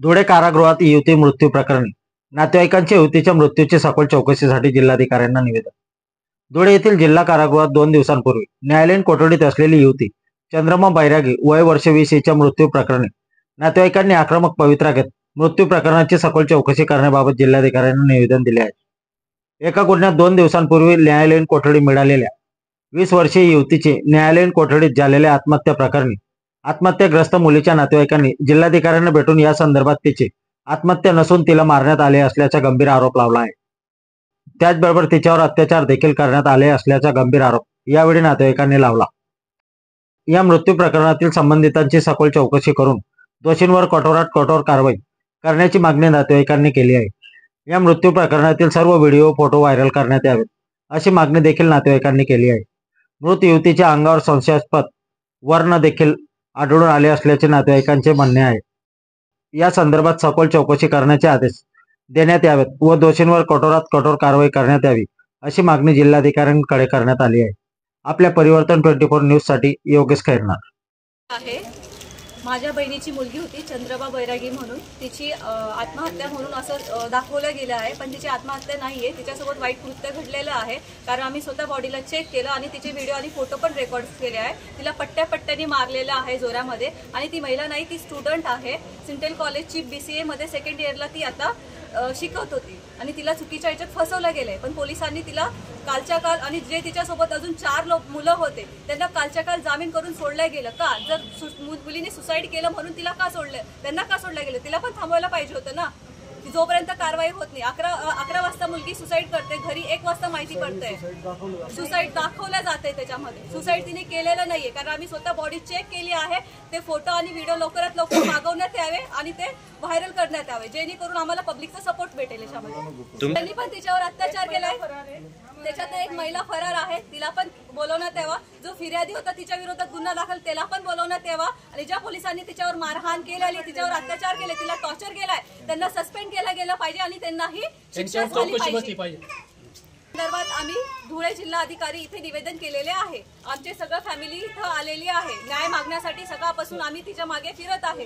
धुळे कारागृहात युवती मृत्यू प्रकरणी नातेवाईकांच्या युवतीच्या मृत्यूची सखोल चौकशीसाठी जिल्हाधिकाऱ्यांना निवेदन। धुळे येथील जिल्हा कारागृहात 2 दिवसांपूर्वी न्यायालयीन कोठडीत असलेली युवती चंद्रमा बैरागी वय वर्ष 20 हिच्या मृत्यू प्रकरणी नातेवाईकांनी आक्रमक पवित्रा घेत मृत्यू प्रकरणाची सखोल चौकशी करण्याबाबत जिल्हाधिकाऱ्यांना निवेदन दिले आहे। एका गुन्ह्यात 2 दिवसांपूर्वी न्यायालयीन कोठडी मिळालेल्या 20 वर्षीय युवतीचे न्यायालयीन कोठडीत झालेल्या आत्महत्या प्रकरणी आत्महत्याग्रस्त मुलीच्या नातेवाईकांनी जिल्हाधिकाऱ्यांना भेटून या संदर्भात तिची आत्महत्या नसून तिला मारण्यात आले असल्याचा गंभीर आरोप लावला आहे। त्याचबरोबर तिच्यावर अत्याचार देखील करण्यात आले असल्याचा गंभीर आरोप यावेळी नातेवाईकांनी लावला। या मृत्यू प्रकरणातील संबंधितांची सखोल चौकशी करून दोषींवर कठोरात कठोर कारवाई करण्याची मागणी नातेवाईकांनी केली आहे। या मृत्यू प्रकरणातील सर्व व्हिडिओ फोटो व्हायरल करण्यात यावेत अशी मागणी देखील नातेवाईकांनी केली आहे। मृत युवतीच्या अंगावर संशयास्पद वर्ण देखील आढळून आले असल्याचे नातेवाईकांचे म्हणणे आहे। या संदर्भात सखोल चौकशी करण्याचे आदेश देण्यात यावेत व दोषींवर कठोरात कठोर कारवाई करण्यात यावी अशी मागणी जिल्हाधिकाऱ्यांकडे करण्यात आली आहे। आपल्या परिवर्तन 24 न्यूज साठी योगेश खैरनार आहे। माझ्या बहिणीची मुलगी होती चंद्रमा बैरागी म्हणून, तिची आत्महत्या म्हणून असं दाखवलं गेलं आहे, पण तिची आत्महत्या नाहीये। तिच्यासोबत वाईट कृत्य घडलेलं आहे, कारण आम्ही स्वतः बॉडीला चेक केलं आणि तिचे व्हिडिओ आणि फोटो पण रेकॉर्ड केले आहे। तिला पट्ट्यापट्ट्याने मारलेलं आहे जोरामध्ये, आणि ती महिला नाही, ती स्टुडंट आहे। सिंटेल कॉलेजची BCA मध्ये सेकंड इयरला ती आता शिकत होती आणि तिला चुकीच्या ह्याच्यात फसवलं गेलंय। पण पोलिसांनी तिला कालच्या काल, आणि जे तिच्यासोबत अजून 4 मुलं होते त्यांना कालच्या काल जामीन करून सोडलं गेलं का? जर मुलीने सुसाईड केलं म्हणून तिला का सोडलं, त्यांना का सोडलं गेलं? तिला पण थांबवायला पाहिजे होतं ना। जोपर्यंत कारवाई होत नाही, 11 वाजता मुलगी सुसाईड करते, घरी 1 वाजता माहिती पडते सुसाईड दाखवल्या जाते। त्याच्यामध्ये सुसाईड तिने केलेलं नाहीये, कारण आम्ही स्वतः बॉडी चेक केली आहे। ते फोटो आणि व्हिडिओ लवकरात लवकर मागवण्यात यावे आणि ते व्हायरल करण्यात यावे, जेणेकरून आम्हाला पब्लिकचा सपोर्ट भेटेल। याच्यामध्ये त्यांनी पण तिच्यावर अत्याचार केलाय। त्याच्यात एक महिला फरार आहे, तिला पण बोलवण्यात यावा। जो फिर्यादी होता तिच्या विरोधात गुन्हा दाखल, त्याला पण बोलवण्यात यावा। आणि ज्या पोलिसांनी तिच्यावर मारहाण केली, तिच्यावर अत्याचार केले, तिला टॉर्चर केलाय, त्यांना सस्पेंड केला गेला पाहिजे आणि त्यांनाही शिक्षा झाली पाहिजे। संदर्भात आम्ही धुळे जिल्हाधिकारी इथे निवेदन केलेले आहे। आमचे सगळं फॅमिली इथं आलेली आहे न्याय मागण्यासाठी। सकाळपासून आम्ही तिच्या मागे फिरत आहे।